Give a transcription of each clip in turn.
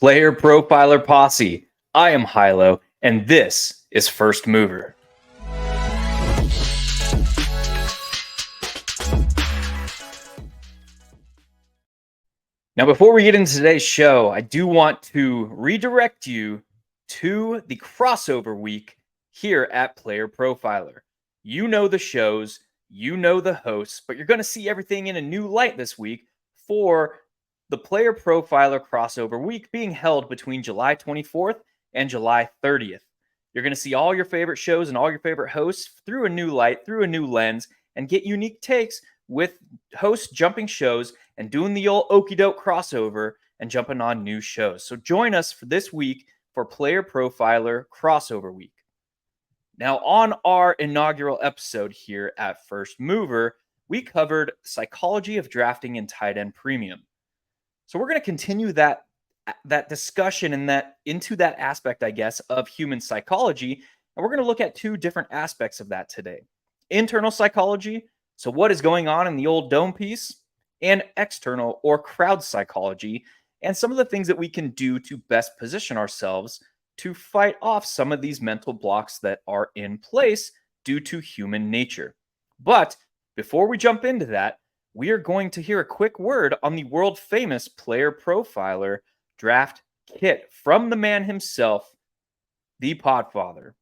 Player Profiler Posse. I am Hilo, and this is First Mover. Now, before we get into today's show, I do want to redirect you to the crossover week here at Player Profiler. You know the shows, you know the hosts, but you're going to see everything in a new light this week for the Player Profiler crossover week being held between July 24th and July 30th. You're going to see all your favorite shows and all your favorite hosts through a new light, through a new lens, and get unique takes with hosts jumping shows and doing the old okie doke crossover and jumping on new shows. So join us for this week for Player Profiler Crossover Week. Now, on our inaugural episode here at First Mover, we covered psychology of drafting in tight end premium. So we're going to continue that discussion and that into that aspect, I guess, of human psychology. And we're going to look at two different aspects of that today. Internal psychology, so what is going on in the old dome piece, and external or crowd psychology, and some of the things that we can do to best position ourselves to fight off some of these mental blocks that are in place due to human nature. But before we jump into that, we are going to hear a quick word on the world famous Player Profiler draft kit from the man himself, the Podfather.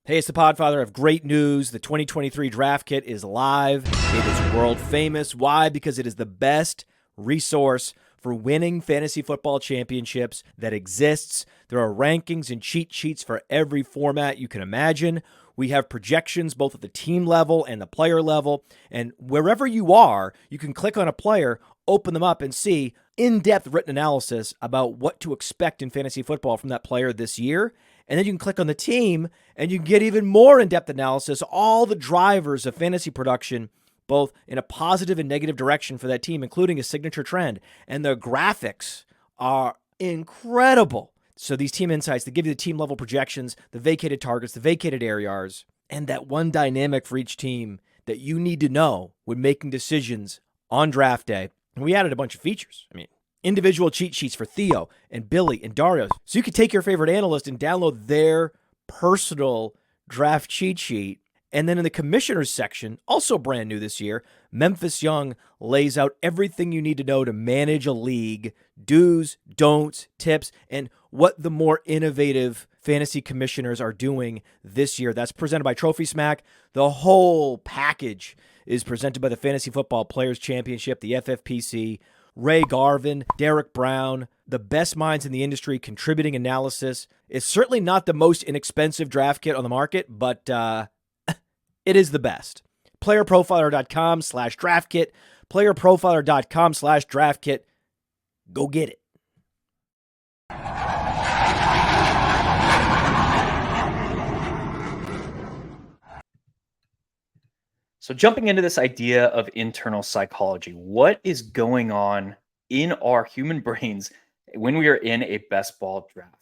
Hey, it's the Podfather. I have great news. The 2023 draft kit is live. It is world famous. Why? Because it is the best resource for winning fantasy football championships that exists. There are rankings and cheat sheets for every format you can imagine. We have projections both at the team level and the player level. And wherever you are, you can click on a player, open them up, and see in-depth written analysis about what to expect in fantasy football from that player this year. And then you can click on the team, and you can get even more in-depth analysis, all the drivers of fantasy production, both in a positive and negative direction for that team, including a signature trend. And the graphics are incredible. So these team insights, they give you the team-level projections, the vacated targets, the vacated areas, and that one dynamic for each team that you need to know when making decisions on draft day. And we added a bunch of features. Individual cheat sheets for Theo and Billy and Dario. So you can take your favorite analyst and download their personal draft cheat sheet. And then in the commissioners section, also brand new this year, Memphis Young lays out everything you need to know to manage a league, do's, don'ts, tips, and what the more innovative fantasy commissioners are doing this year. That's presented by Trophy Smack. The whole package is presented by the Fantasy Football Players Championship, the FFPC, Ray Garvin, Derek Brown, the best minds in the industry contributing analysis. It's certainly not the most inexpensive draft kit on the market, but it is the best. Playerprofiler.com/draft kit. Playerprofiler.com/draft kit. Go get it. So jumping into this idea of internal psychology, what is going on in our human brains when we are in a best ball draft?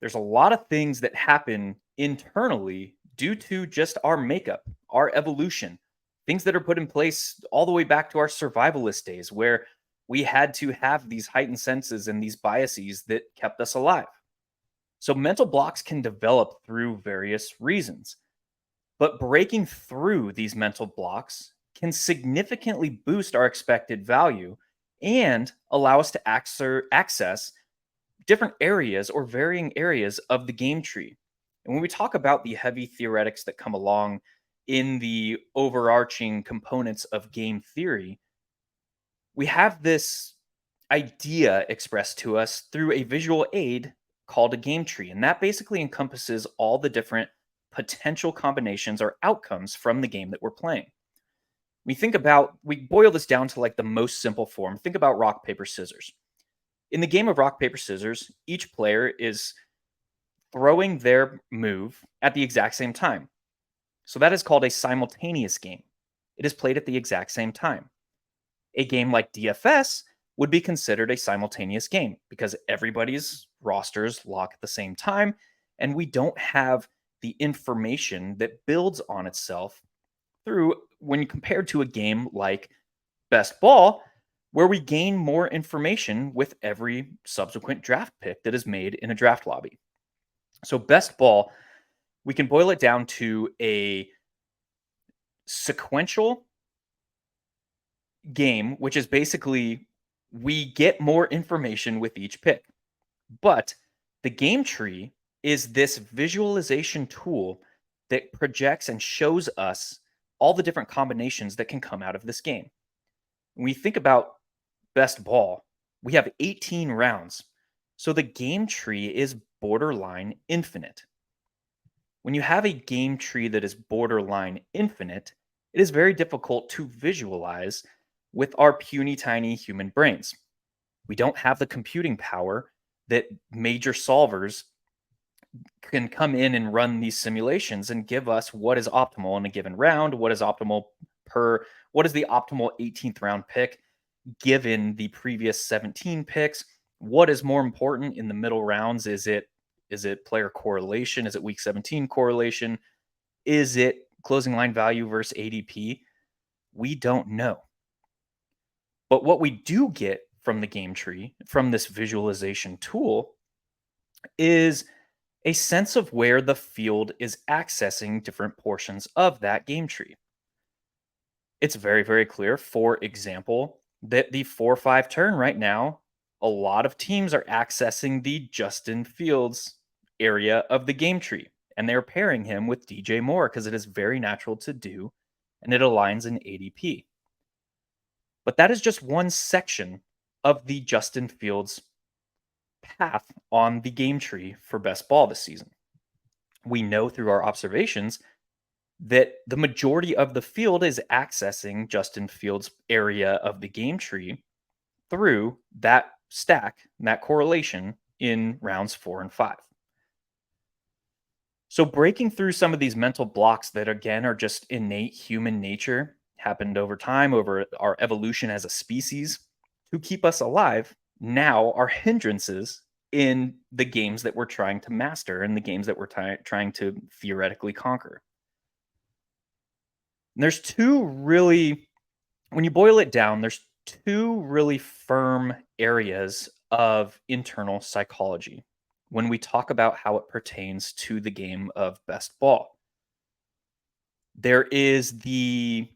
There's a lot of things that happen internally due to just our makeup, our evolution, things that are put in place all the way back to our survivalist days where we had to have these heightened senses and these biases that kept us alive. So mental blocks can develop through various reasons. But breaking through these mental blocks can significantly boost our expected value and allow us to access different areas or varying areas of the game tree. And when we talk about the heavy theoretics that come along in the overarching components of game theory, we have this idea expressed to us through a visual aid called a game tree. And that basically encompasses all the different potential combinations or outcomes from the game that we're playing. We boil this down to like the most simple form. Think about rock, paper, scissors. In the game of rock, paper, scissors, each player is throwing their move at the exact same time. So that is called a simultaneous game. It is played at the exact same time. A game like DFS would be considered a simultaneous game because everybody's rosters lock at the same time, and we don't have the information that builds on itself through when compared to a game like best ball, where we gain more information with every subsequent draft pick that is made in a draft lobby. So, best ball, we can boil it down to a sequential game, which is basically we get more information with each pick. But the game tree is this visualization tool that projects and shows us all the different combinations that can come out of this game. When we think about best ball, we have 18 rounds. So the game tree is borderline infinite. When you have a game tree that is borderline infinite, it is very difficult to visualize with our puny tiny human brains. We don't have the computing power that major solvers can come in and run these simulations and give us what is optimal in a given round, what is the optimal 18th round pick given the previous 17 picks. What is more important in the middle rounds? Is it player correlation? Is it week 17 correlation? Is it closing line value versus ADP? We don't know. But what we do get from the game tree, from this visualization tool, is a sense of where the field is accessing different portions of that game tree. It's very, very clear, for example, that the 4-5 turn right now, a lot of teams are accessing the Justin Fields area of the game tree, and they're pairing him with DJ Moore because it is very natural to do, and it aligns in ADP. But that is just one section of the Justin Fields path on the game tree for best ball this season. We know through our observations that the majority of the field is accessing Justin Fields' area of the game tree through that stack, that correlation in rounds 4 and 5. So, breaking through some of these mental blocks that, again, are just innate human nature, happened over time, over our evolution as a species to keep us alive, now are hindrances in the games that we're trying to master and the games that we're trying to theoretically conquer. And there's two really, when you boil it down, there's two really firm areas of internal psychology when we talk about how it pertains to the game of best ball. There is the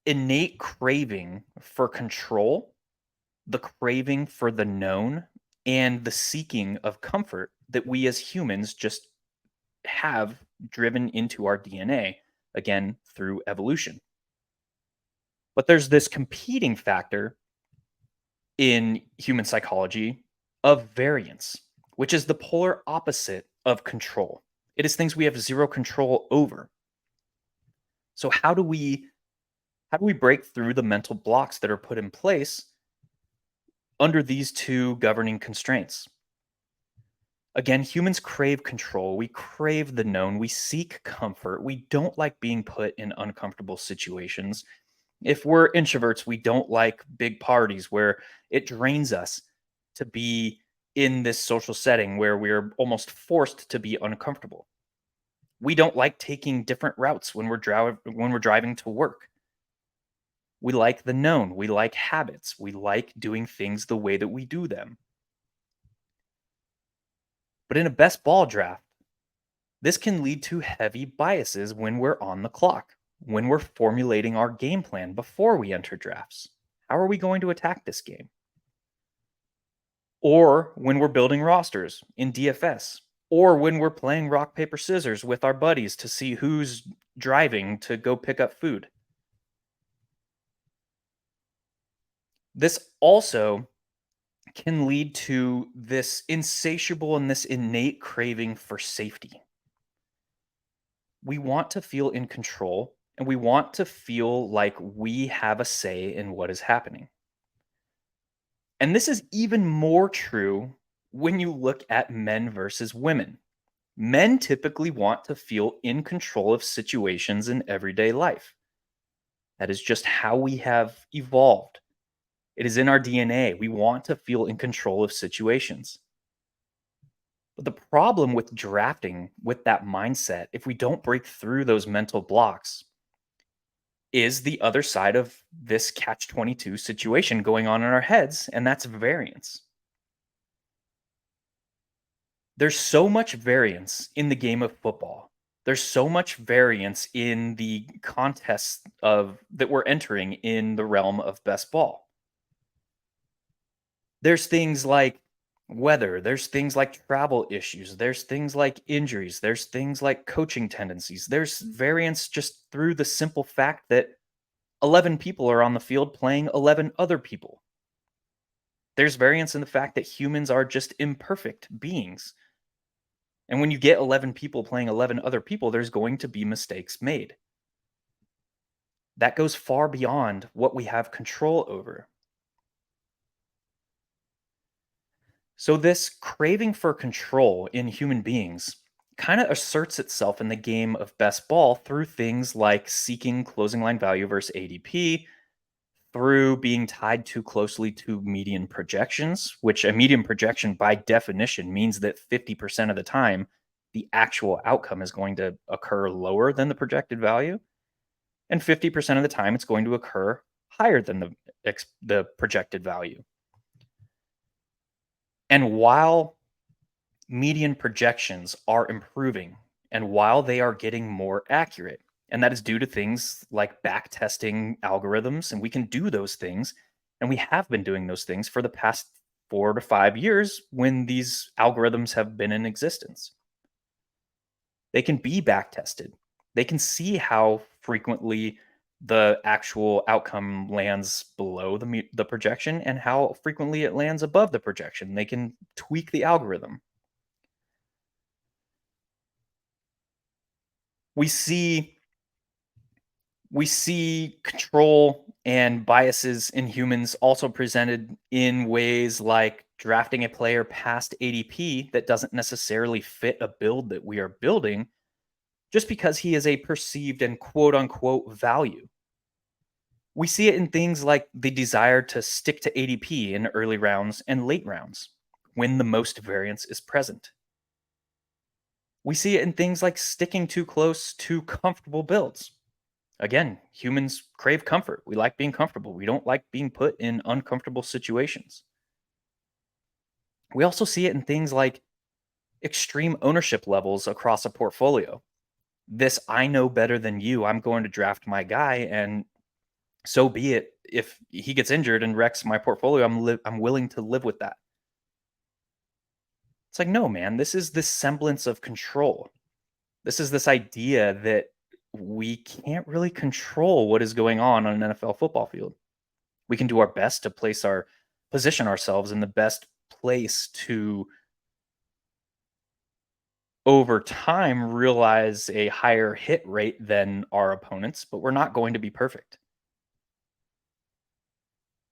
innate craving for control, the craving for the known, and the seeking of comfort that we as humans just have driven into our DNA, again, through evolution. But there's this competing factor in human psychology of variance, which is the polar opposite of control. It is things we have zero control over. So how do we break through the mental blocks that are put in place under these two governing constraints? Again, humans crave control. We crave the known. We seek comfort. We don't like being put in uncomfortable situations. If we're introverts, we don't like big parties where it drains us to be in this social setting where we're almost forced to be uncomfortable. We don't like taking different routes when we're driving to work. We like the known. We like habits. We like doing things the way that we do them. But in a best ball draft, this can lead to heavy biases when we're on the clock, when we're formulating our game plan before we enter drafts. How are we going to attack this game? Or when we're building rosters in DFS, or when we're playing rock, paper, scissors with our buddies to see who's driving to go pick up food. This also can lead to this insatiable and this innate craving for safety. We want to feel in control and we want to feel like we have a say in what is happening. And this is even more true when you look at men versus women. Men typically want to feel in control of situations in everyday life. That is just how we have evolved. It is in our DNA. We want to feel in control of situations. But the problem with drafting with that mindset, if we don't break through those mental blocks, is the other side of this catch 22 situation going on in our heads, and that's variance. There's so much variance in the game of football. There's so much variance in the contests of that we're entering in the realm of best ball. There's things like weather, there's things like travel issues, there's things like injuries, there's things like coaching tendencies. There's variance just through the simple fact that 11 people are on the field playing 11 other people. There's variance in the fact that humans are just imperfect beings. And when you get 11 people playing 11 other people, there's going to be mistakes made. That goes far beyond what we have control over. So, this craving for control in human beings kind of asserts itself in the game of best ball through things like seeking closing line value versus ADP, through being tied too closely to median projections, which a median projection by definition means that 50% of the time, the actual outcome is going to occur lower than the projected value. And 50% of the time, it's going to occur higher than the projected value. And while median projections are improving and while they are getting more accurate, and that is due to things like back testing algorithms, and we can do those things, and we have been doing those things for the past 4 to 5 years when these algorithms have been in existence. They can be back tested. They can see how frequently the actual outcome lands below the projection and how frequently it lands above the projection. They can tweak the algorithm. We see we see control and biases in humans also presented in ways like drafting a player past ADP that doesn't necessarily fit a build that we are building just because he is a perceived and quote unquote value. We see it in things like the desire to stick to ADP in early rounds and late rounds when the most variance is present. We see it in things like sticking too close to comfortable builds. Again, humans crave comfort. We like being comfortable. We don't like being put in uncomfortable situations. We also see it in things like extreme ownership levels across a portfolio. This I know better than you. I'm going to draft my guy, and so be it. If he gets injured and wrecks my portfolio, I'm willing to live with that. It's like, no, man, this is this semblance of control. This is this idea that we can't really control what is going on an NFL football field. We can do our best to position ourselves in the best place to over time realize a higher hit rate than our opponents, but we're not going to be perfect.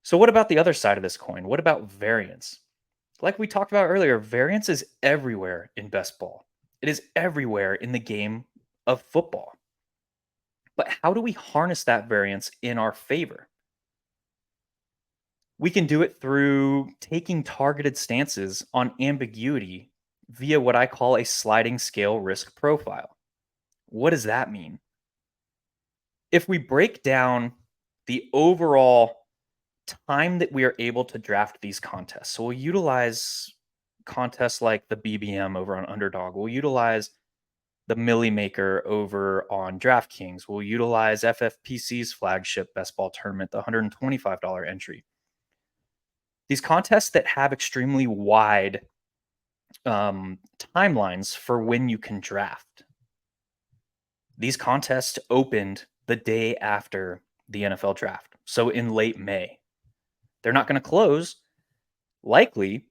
So what about the other side of this coin? What about variance? Like we talked about earlier, variance is everywhere in best ball. It is everywhere in the game of football. But how do we harness that variance in our favor? We can do it through taking targeted stances on ambiguity via what I call a sliding scale risk profile. What does that mean? If we break down the overall time that we are able to draft these contests, so we'll utilize contests like the BBM over on Underdog, we'll utilize the Millie Maker over on DraftKings, we'll utilize FFPC's flagship best ball tournament, the $125 entry. These contests that have extremely wide timelines for when you can draft. These contests opened the day after the NFL draft, so in late May. They're not going to close, likely,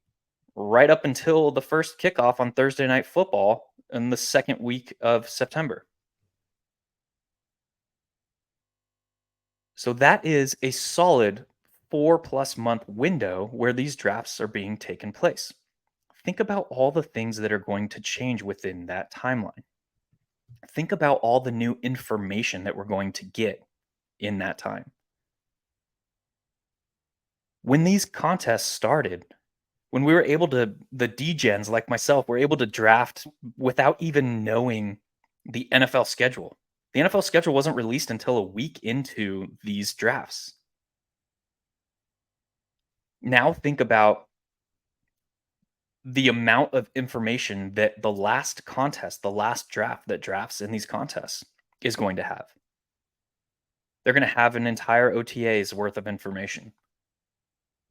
right up until the first kickoff on Thursday Night Football in the second week of September. So that is a solid 4+ month window where these drafts are being taken place. Think about all the things that are going to change within that timeline. Think about all the new information that we're going to get in that time. When these contests started, when we were able to, the degens like myself were able to draft without even knowing the NFL schedule. The NFL schedule wasn't released until a week into these drafts. Now think about the amount of information that the last contest, the last draft that drafts in these contests is going to have. They're going to have an entire OTA's worth of information,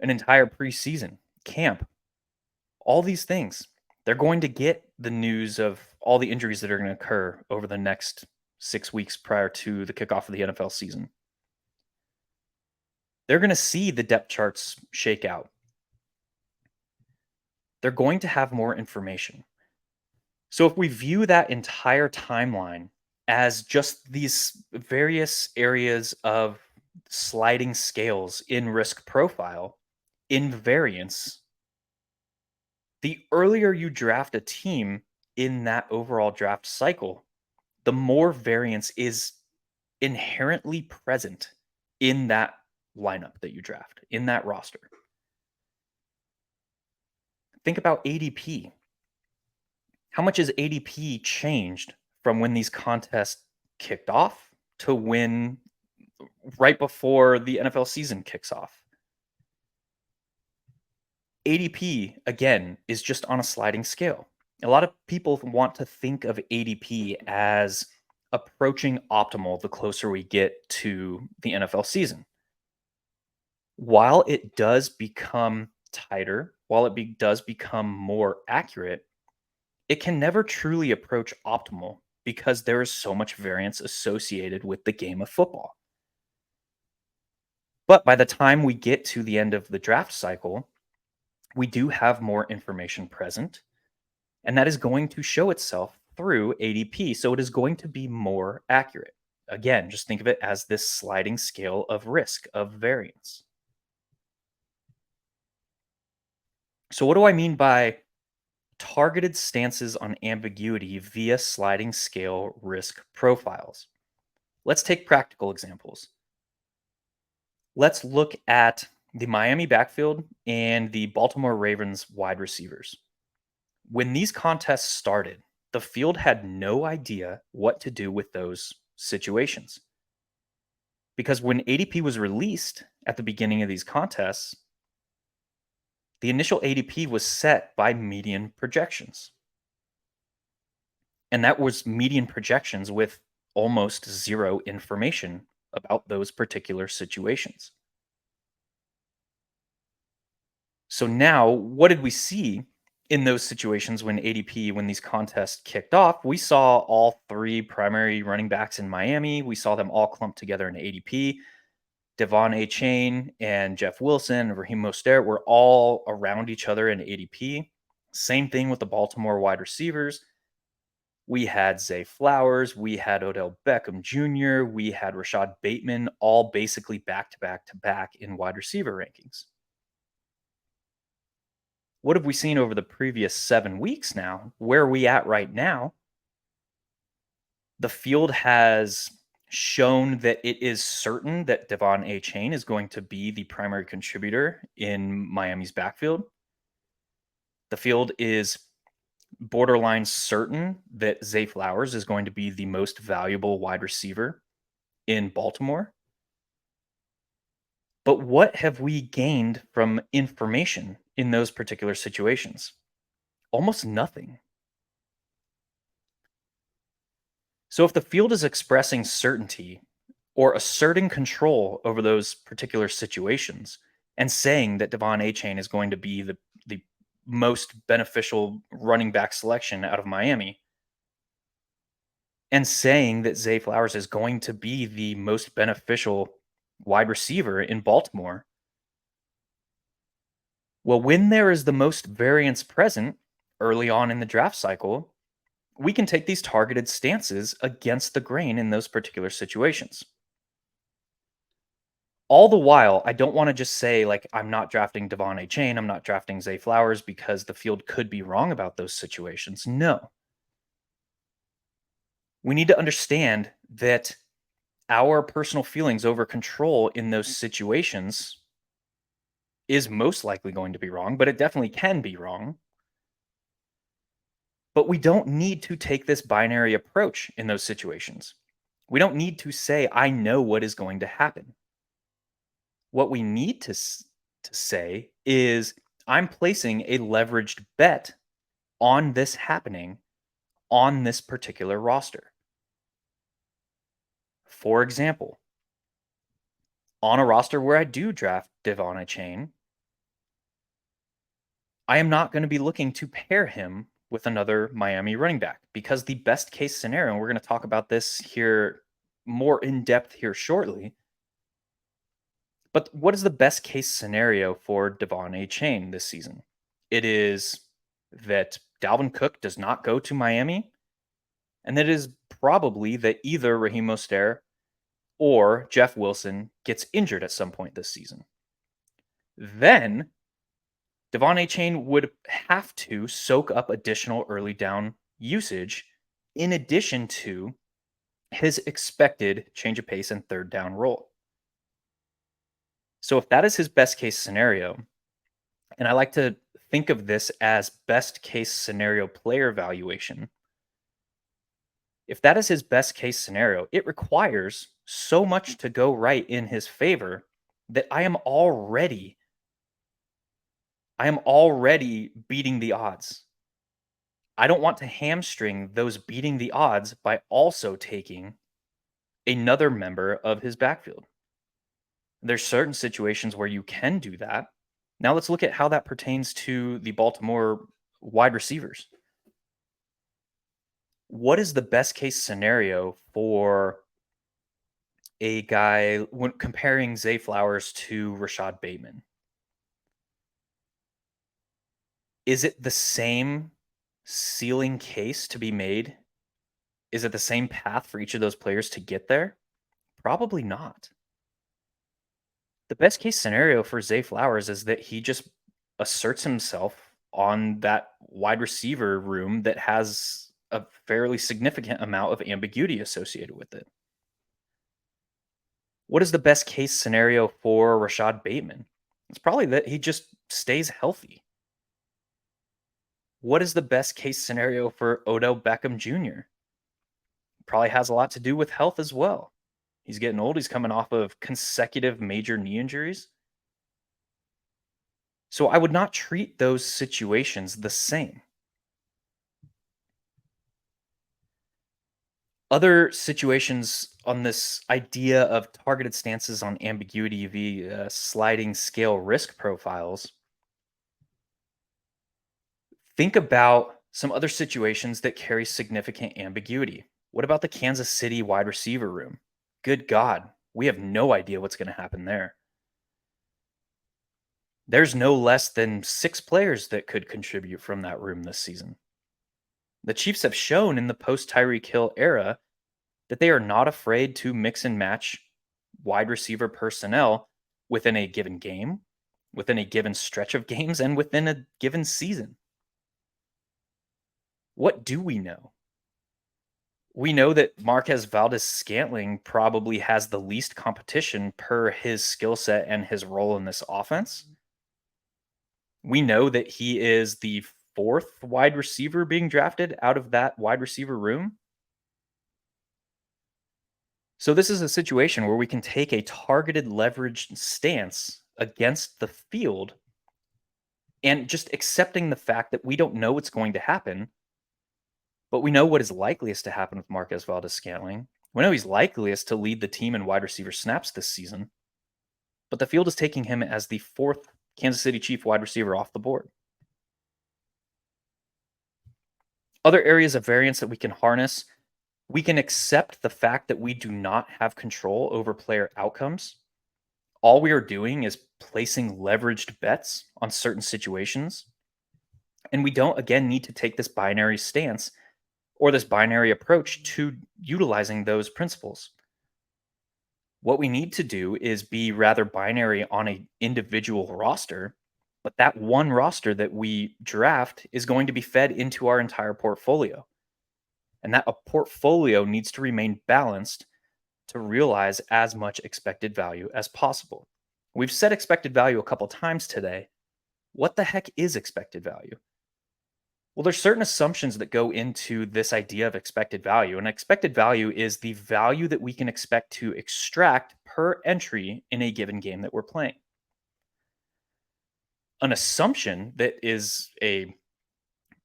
an entire preseason, camp, all these things. They're going to get the news of all the injuries that are going to occur over the next 6 weeks prior to the kickoff of the NFL season. They're going to see the depth charts shake out. They're going to have more information. So if we view that entire timeline as just these various areas of sliding scales in risk profile, in variance, the earlier you draft a team in that overall draft cycle, the more variance is inherently present in that lineup that you draft, in that roster. Think about ADP. How much has ADP changed from when these contests kicked off to when right before the NFL season kicks off? ADP, again, is just on a sliding scale. A lot of people want to think of ADP as approaching optimal the closer we get to the NFL season. While it does become tighter, while it does become more accurate, it can never truly approach optimal because there is so much variance associated with the game of football. But by the time we get to the end of the draft cycle, we do have more information present, and that is going to show itself through ADP. So it is going to be more accurate. Again, just think of it as this sliding scale of risk, of variance. So, what do I mean by targeted stances on ambiguity via sliding scale risk profiles? Let's take practical examples. Let's look at the Miami backfield and the Baltimore Ravens wide receivers. When these contests started, the field had no idea what to do with those situations. Because when ADP was released at the beginning of these contests, the initial ADP was set by median projections. And that was median projections with almost zero information about those particular situations. So now, what did we see in those situations when ADP, when these contests kicked off? We saw all three primary running backs in Miami. We saw them all clumped together in ADP. Devon A-Chain and Jeff Wilson and Raheem Mostert were all around each other in ADP. Same thing with the Baltimore wide receivers. We had Zay Flowers, we had Odell Beckham Jr., we had Rashad Bateman, all basically back to back to back in wide receiver rankings. What have we seen over the previous 7 weeks now? Where are we at right now? The field has shown that it is certain that Devon A-Chain is going to be the primary contributor in Miami's backfield. The field is borderline certain that Zay Flowers is going to be the most valuable wide receiver in Baltimore. But what have we gained from information in those particular situations? Almost nothing. So if the field is expressing certainty or asserting control over those particular situations and saying that Devon A-Chain is going to be the most beneficial running back selection out of Miami, and saying that Zay Flowers is going to be the most beneficial wide receiver in Baltimore, well, when there is the most variance present early on in the draft cycle, we can take these targeted stances against the grain in those particular situations. All the while, I don't want to just say, like, I'm not drafting Devon A-Chain, I'm not drafting Zay Flowers because the field could be wrong about those situations. No. We need to understand that our personal feelings over control in those situations is most likely going to be wrong, but it definitely can be wrong. But we don't need to take this binary approach in those situations. We don't need to say, I know what is going to happen. What we need to say is, I'm placing a leveraged bet on this happening on this particular roster. For example, on a roster where I do draft Devon Chain, I am not going to be looking to pair him with another Miami running back because the best case scenario, and we're going to talk about this here more in depth here shortly. But what is the best case scenario for Devon Chain this season? It is that Dalvin Cook does not go to Miami, and that it is probably that either Raheem Mostert or Jeff Wilson gets injured at some point this season. Then Devon Chain would have to soak up additional early down usage in addition to his expected change of pace and third down role. So if that is his best case scenario, and I like to think of this as best case scenario player evaluation, if that is his best case scenario, it requires so much to go right in his favor that I am already beating the odds. I don't want to hamstring those beating the odds by also taking another member of his backfield. There's certain situations where you can do that. Now let's look at how that pertains to the Baltimore wide receivers. What is the best case scenario for a guy when comparing Zay Flowers to Rashad Bateman? Is it the same ceiling case to be made? Is it the same path for each of those players to get there? Probably not. The best case scenario for Zay Flowers is that he just asserts himself on that wide receiver room that has a fairly significant amount of ambiguity associated with it. What is the best case scenario for Rashad Bateman? It's probably that he just stays healthy. What is the best case scenario for Odell Beckham Jr.? Probably has a lot to do with health as well. He's getting old. He's coming off of consecutive major knee injuries. So I would not treat those situations the same. Other situations on this idea of targeted stances on ambiguity via sliding scale risk profiles. Think about some other situations that carry significant ambiguity. What about the Kansas City wide receiver room? Good God, we have no idea what's going to happen there. There's no less than 6 players that could contribute from that room this season. The Chiefs have shown in the post Tyreek Hill era that they are not afraid to mix and match wide receiver personnel within a given game, within a given stretch of games, and within a given season. What do we know? We know that Marquez Valdez-Scantling probably has the least competition per his skill set and his role in this offense. We know that he is the 4th wide receiver being drafted out of that wide receiver room. So this is a situation where we can take a targeted leveraged stance against the field and just accepting the fact that we don't know what's going to happen, but we know what is likeliest to happen with Marquez Valdez-Scantling. We know he's likeliest to lead the team in wide receiver snaps this season, but the field is taking him as the 4th Kansas City Chief wide receiver off the board. Other areas of variance that we can harness, we can accept the fact that we do not have control over player outcomes. All we are doing is placing leveraged bets on certain situations. And we don't, again, need to take this binary stance or this binary approach to utilizing those principles. What we need to do is be rather binary on an individual roster, but that one roster that we draft is going to be fed into our entire portfolio. And that a portfolio needs to remain balanced to realize as much expected value as possible. We've said expected value a couple times today. What the heck is expected value? Well, there's certain assumptions that go into this idea of expected value. And expected value is the value that we can expect to extract per entry in a given game that we're playing. An assumption that is a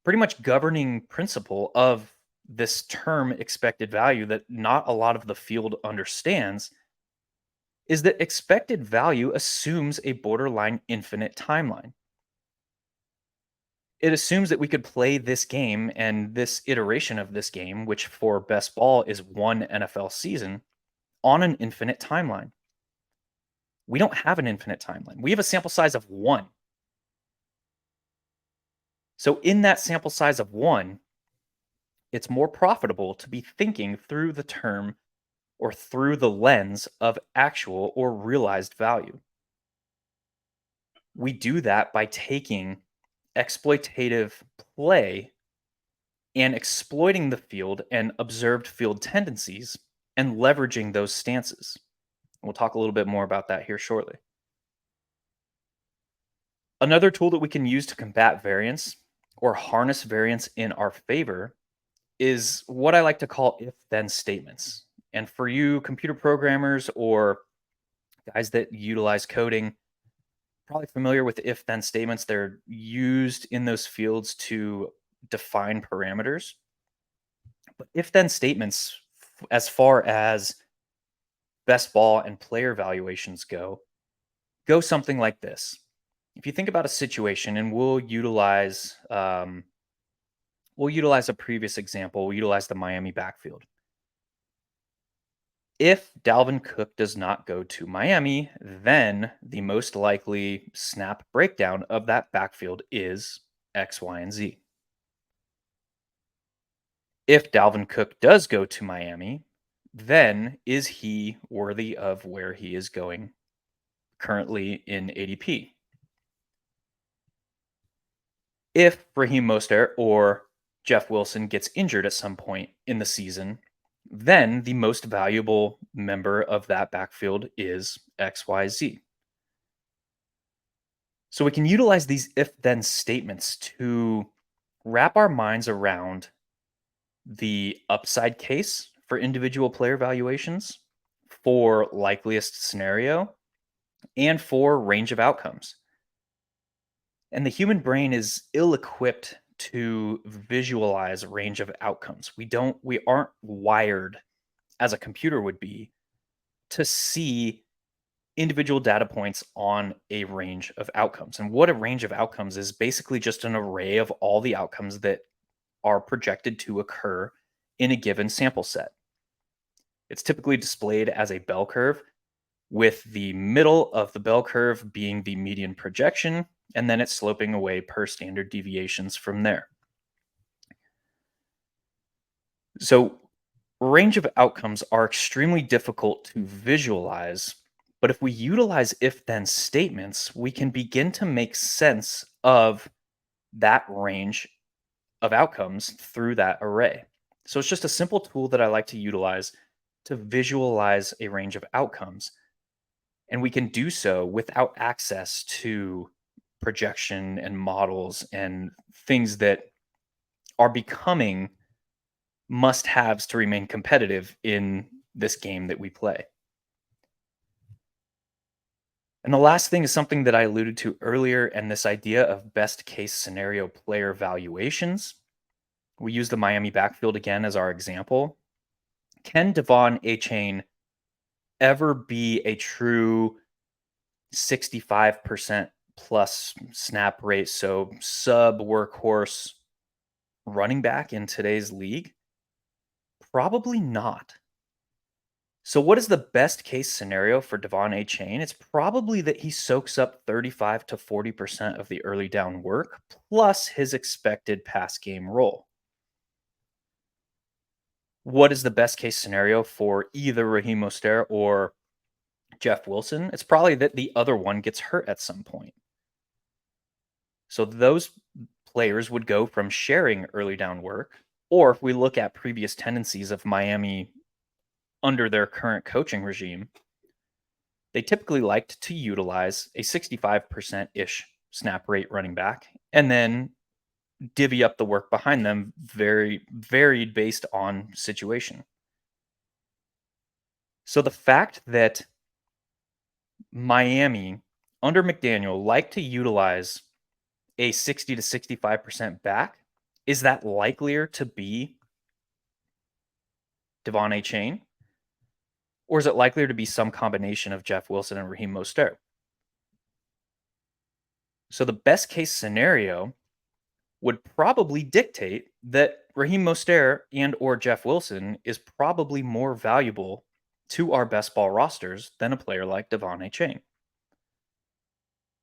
pretty much governing principle of this term expected value that not a lot of the field understands is that expected value assumes a borderline infinite timeline. It assumes that we could play this game and this iteration of this game, which for best ball is one NFL season, on an infinite timeline. We don't have an infinite timeline. We have a sample size of one. So, in that sample size of one, it's more profitable to be thinking through the term or through the lens of actual or realized value. We do that by taking exploitative play and exploiting the field and observed field tendencies and leveraging those stances. We'll talk a little bit more about that here shortly. Another tool that we can use to combat variance or harness variance in our favor is what I like to call if then statements. And for you computer programmers or guys that utilize coding, probably familiar with if then statements. They're used in those fields to define parameters. But if then statements, as far as best ball and player valuations go something like this. If you think about a situation, and we'll utilize a previous example. We'll utilize the Miami backfield. If Dalvin Cook does not go to Miami, then the most likely snap breakdown of that backfield is X, Y, and Z. If Dalvin Cook does go to Miami, then is he worthy of where he is going currently in ADP? If Raheem Mostert or Jeff Wilson gets injured at some point in the season, then the most valuable member of that backfield is XYZ. So we can utilize these if then statements to wrap our minds around the upside case for individual player valuations, for likeliest scenario, and for range of outcomes. And the human brain is ill equipped to visualize range of outcomes. We aren't wired as a computer would be to see individual data points on a range of outcomes. And what a range of outcomes is basically just an array of all the outcomes that are projected to occur in a given sample set. It's typically displayed as a bell curve, with the middle of the bell curve being the median projection, and then it's sloping away per standard deviations from there. So, range of outcomes are extremely difficult to visualize, but if we utilize if then statements, we can begin to make sense of that range of outcomes through that array. So, it's just a simple tool that I like to utilize to visualize a range of outcomes. And we can do so without access to projection and models and things that are becoming must haves to remain competitive in this game that we play. And the last thing is something that I alluded to earlier, and this idea of best case scenario player valuations. We use the Miami backfield again as our example. Can Devon Achane ever be a true 65% plus snap rate, so sub workhorse running back in today's league? Probably not. So, what is the best case scenario for Devon Achane? It's probably that he soaks up 35 to 40% of the early down work plus his expected pass game role. What is the best case scenario for either Raheem Mostert or Jeff Wilson? It's probably that the other one gets hurt at some point. So those players would go from sharing early down work, or if we look at previous tendencies of Miami under their current coaching regime, they typically liked to utilize a 65% ish snap rate running back and then divvy up the work behind them very varied based on situation. So the fact that Miami under McDaniel like to utilize a 60 to 65% back, is that likelier to be Devon A. Chain? Or is it likelier to be some combination of Jeff Wilson and Raheem Mostert? So the best case scenario would probably dictate that Raheem Mostert and or Jeff Wilson is probably more valuable to our best ball rosters than a player like Devon A. Chain.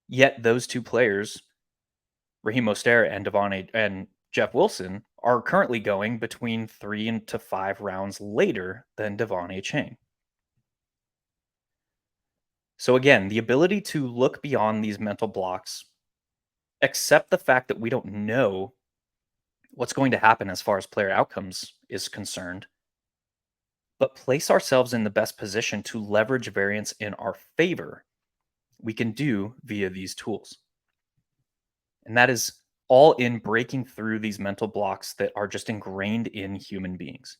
Yet those two players, Raheem Mostert and and Jeff Wilson, are currently going between 3 to 5 rounds later than Devon A. Chain. So again, the ability to look beyond these mental blocks, accept the fact that we don't know what's going to happen as far as player outcomes is concerned, but place ourselves in the best position to leverage variance in our favor, we can do via these tools. And that is all in breaking through these mental blocks that are just ingrained in human beings.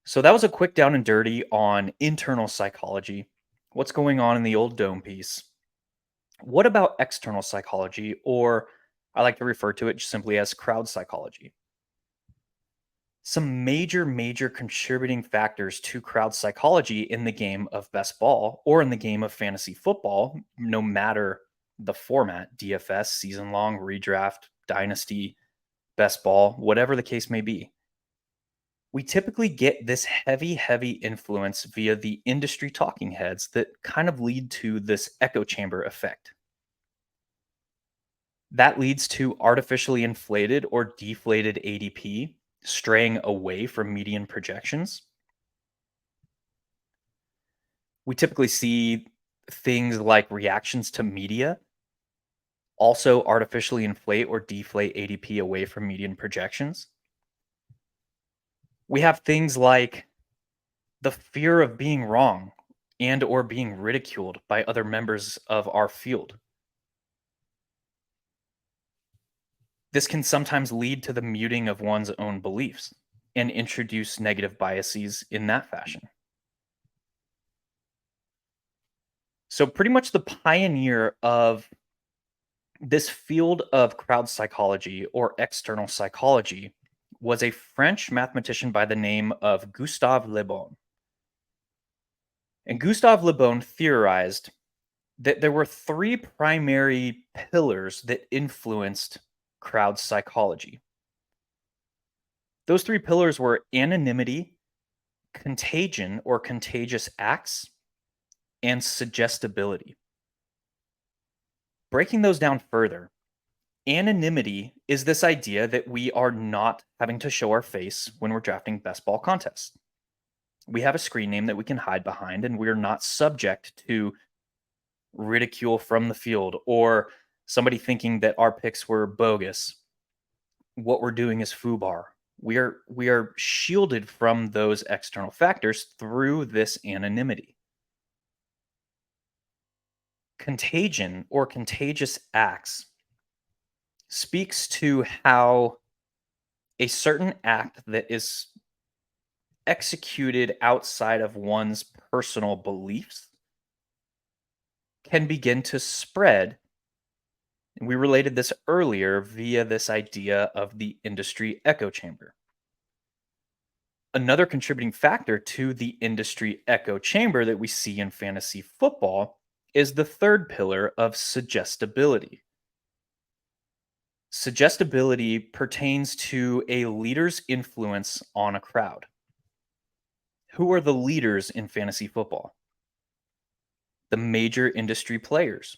So that was a quick down and dirty on internal psychology. What's going on in the old dome piece? What about external psychology, or I like to refer to it simply as crowd psychology? Some major contributing factors to crowd psychology in the game of best ball or in the game of fantasy football, no matter the format, DFS, season long, redraft, dynasty, best ball, whatever the case may be. We typically get this heavy influence via the industry talking heads that kind of lead to this echo chamber effect. That leads to artificially inflated or deflated ADP straying away from median projections. We typically see things like reactions to media also artificially inflate or deflate ADP away from median projections. We have things like the fear of being wrong and or being ridiculed by other members of our field. This can sometimes lead to the muting of one's own beliefs and introduce negative biases in that fashion. So, pretty much the pioneer of this field of crowd psychology or external psychology was a French mathematician by the name of Gustave Le Bon. And Gustave Le Bon theorized that there were three primary pillars that influenced crowd psychology. Those three pillars were anonymity, contagion or contagious acts, and suggestibility. Breaking those down further, anonymity is this idea that we are not having to show our face when we're drafting best ball contests. We have a screen name that we can hide behind, and we're not subject to ridicule from the field or somebody thinking that our picks were bogus. What we're doing is FUBAR. We are shielded from those external factors through this anonymity. Contagion or contagious acts speaks to how a certain act that is executed outside of one's personal beliefs can begin to spread. And we related this earlier via this idea of the industry echo chamber. Another contributing factor to the industry echo chamber that we see in fantasy football is the third pillar of suggestibility. Suggestibility pertains to a leader's influence on a crowd. Who are the leaders in fantasy football? The major industry players.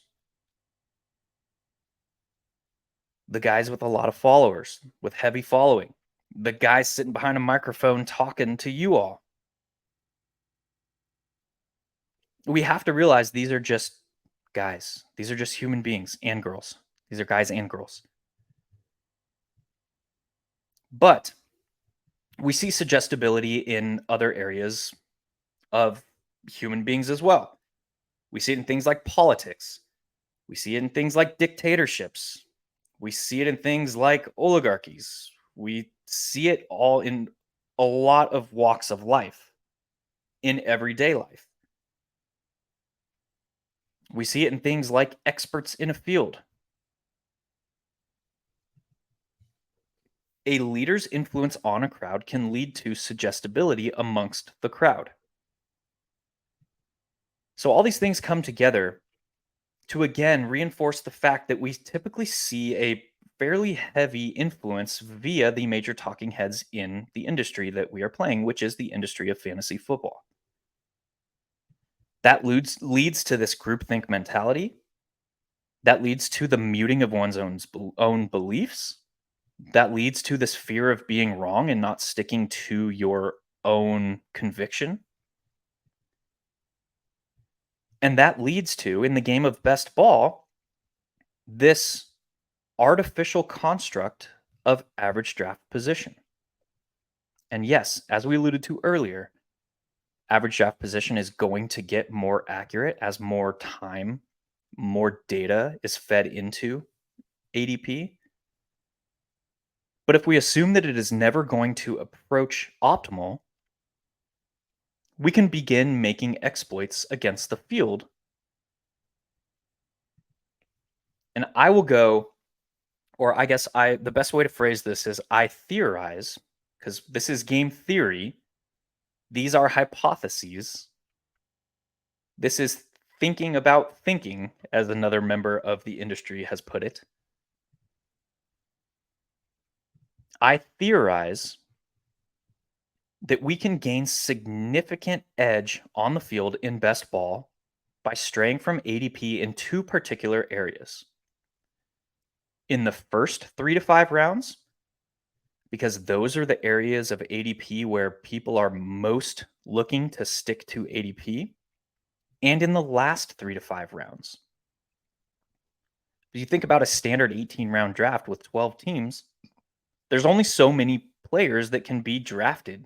The guys with a lot of followers, with heavy following. The guys sitting behind a microphone talking to you all. We have to realize these are just guys. These are just human beings and girls. These are guys and girls. But we see suggestibility in other areas of human beings as well. We see it in things like politics. We see it in things like dictatorships. We see it in things like oligarchies. We see it all in a lot of walks of life, in everyday life. We see it in things like experts in a field. A leader's influence on a crowd can lead to suggestibility amongst the crowd. So, all these things come together to again reinforce the fact that we typically see a fairly heavy influence via the major talking heads in the industry that we are playing, which is the industry of fantasy football. That leads to this groupthink mentality. That leads to the muting of one's own beliefs. That leads to this fear of being wrong and not sticking to your own conviction. And that leads to, in the game of best ball, this artificial construct of average draft position. And yes, as we alluded to earlier, average draft position is going to get more accurate as more time, more data is fed into ADP. But if we assume that it is never going to approach optimal, we can begin making exploits against the field. And I will go, or I guess the best way to phrase this is I theorize, because this is game theory. These are hypotheses. This is thinking about thinking, as another member of the industry has put it. I theorize that we can gain significant edge on the field in best ball by straying from ADP in two particular areas. In the first 3 to 5 rounds, because those are the areas of ADP where people are most looking to stick to ADP, and in the last 3 to 5 rounds. If you think about a standard 18-round draft with 12 teams, there's only so many players that can be drafted.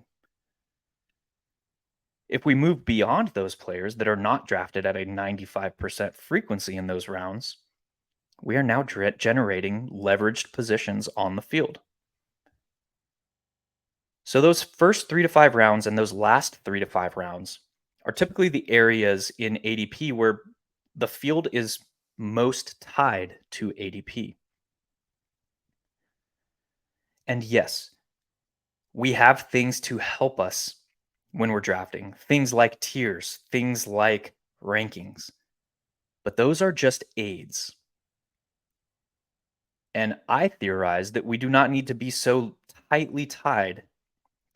If we move beyond those players that are not drafted at a 95% frequency in those rounds, we are now generating leveraged positions on the field. So those first 3 to 5 rounds and those last 3 to 5 rounds are typically the areas in ADP where the field is most tied to ADP. And yes, we have things to help us when we're drafting, things like tiers, things like rankings, but those are just aids. And I theorize that we do not need to be so tightly tied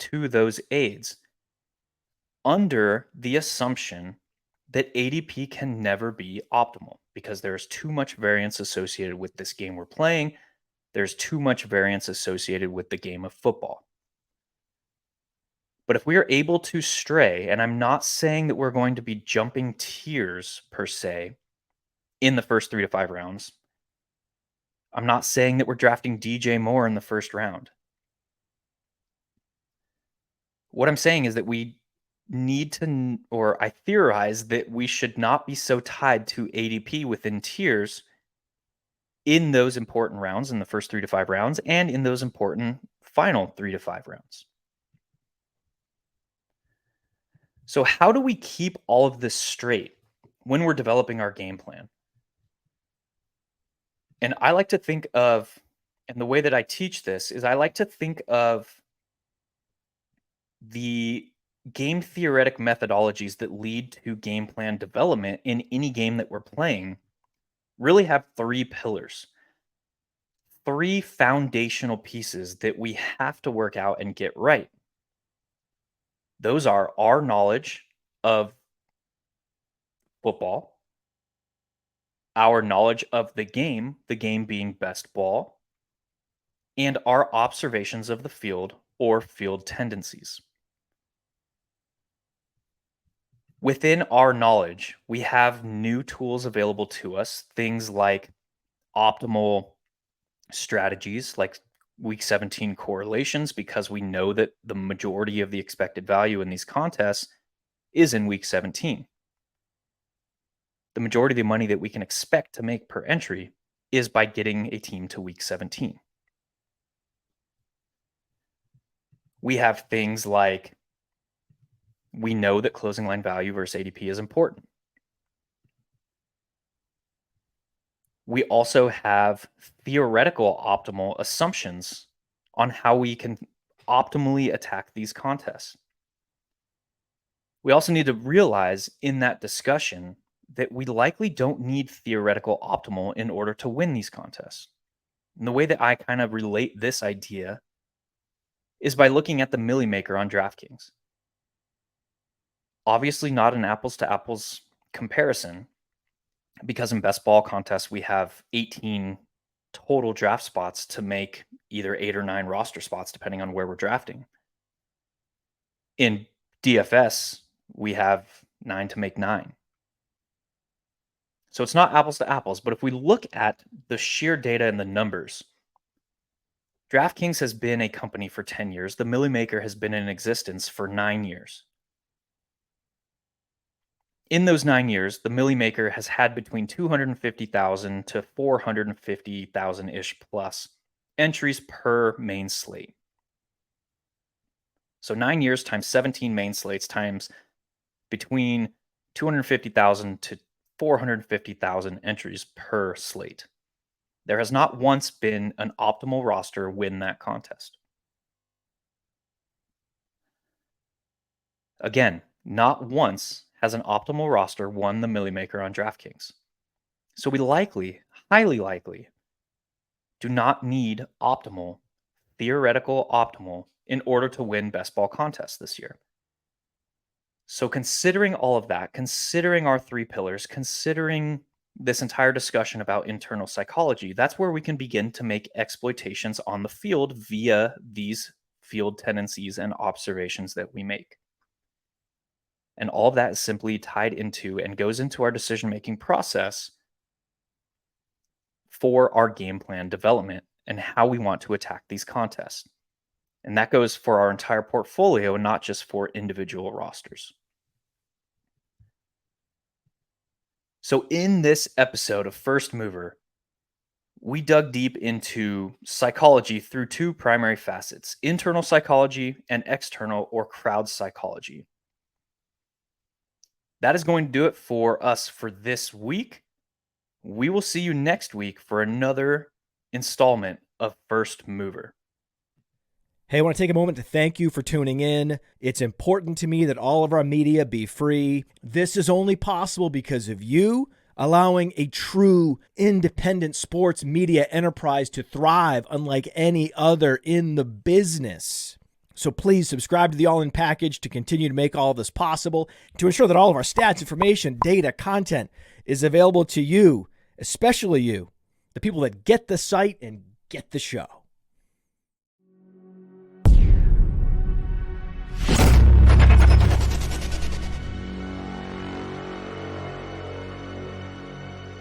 to those aids under the assumption that ADP can never be optimal because there's too much variance associated with this game we're playing. There's too much variance associated with the game of football. But if we are able to stray, and I'm not saying that we're going to be jumping tiers per se in the first 3 to 5 rounds. I'm not saying that we're drafting DJ Moore in the first round. What I'm saying is that we need to, or I theorize that we should not be so tied to ADP within tiers in those important rounds, in the first 3 to 5 rounds, and in those important final 3 to 5 rounds. So, how do we keep all of this straight when we're developing our game plan? And I like to think of, and the way that I teach this is I like to think of the game theoretic methodologies that lead to game plan development in any game that we're playing really have three pillars, three foundational pieces that we have to work out and get right. Those are our knowledge of football, our knowledge of the game being best ball, and our observations of the field or field tendencies. Within our knowledge, we have new tools available to us, things like optimal strategies like week 17 correlations, because we know that the majority of the expected value in these contests is in week 17. The majority of the money that we can expect to make per entry is by getting a team to week 17. We have things like we know that closing line value versus ADP is important. We also have theoretical optimal assumptions on how we can optimally attack these contests. We also need to realize in that discussion that we likely don't need theoretical optimal in order to win these contests. And the way that I kind of relate this idea is by looking at the Millie Maker on DraftKings. Obviously, not an apples to apples comparison, because in best ball contests, we have 18 total draft spots to make either 8 or 9 roster spots, depending on where we're drafting. In DFS, we have 9 to make 9. So it's not apples to apples, but if we look at the sheer data and the numbers, DraftKings has been a company for 10 years. The Millie Maker has been in existence for 9 years. In those 9 years, the Millie Maker has had between 250,000 to 450,000-ish plus entries per main slate. So 9 years times 17 main slates times between 250,000 to 450,000 entries per slate. There has not once been an optimal roster win that contest. Again, not once has an optimal roster won the Millie Maker on DraftKings. So we likely, highly likely, do not need optimal, theoretical optimal in order to win best ball contests this year. So considering all of that, considering our 3 pillars, considering this entire discussion about internal psychology, that's where we can begin to make exploitations on the field via these field tendencies and observations that we make. And all of that is simply tied into and goes into our decision-making process for our game plan development and how we want to attack these contests. And that goes for our entire portfolio, not just for individual rosters. So in this episode of First Mover, we dug deep into psychology through 2 primary facets: internal psychology and external or crowd psychology. That is going to do it for us for this week. We will see you next week for another installment of First Mover. Hey, I want to take a moment to thank you for tuning in. It's important to me that all of our media be free. This is only possible because of you allowing a true independent sports media enterprise to thrive unlike any other in the business. So please subscribe to the All In Package to continue to make all of this possible, to ensure that all of our stats, information, data, content is available to you, especially you, the people that get the site and get the show.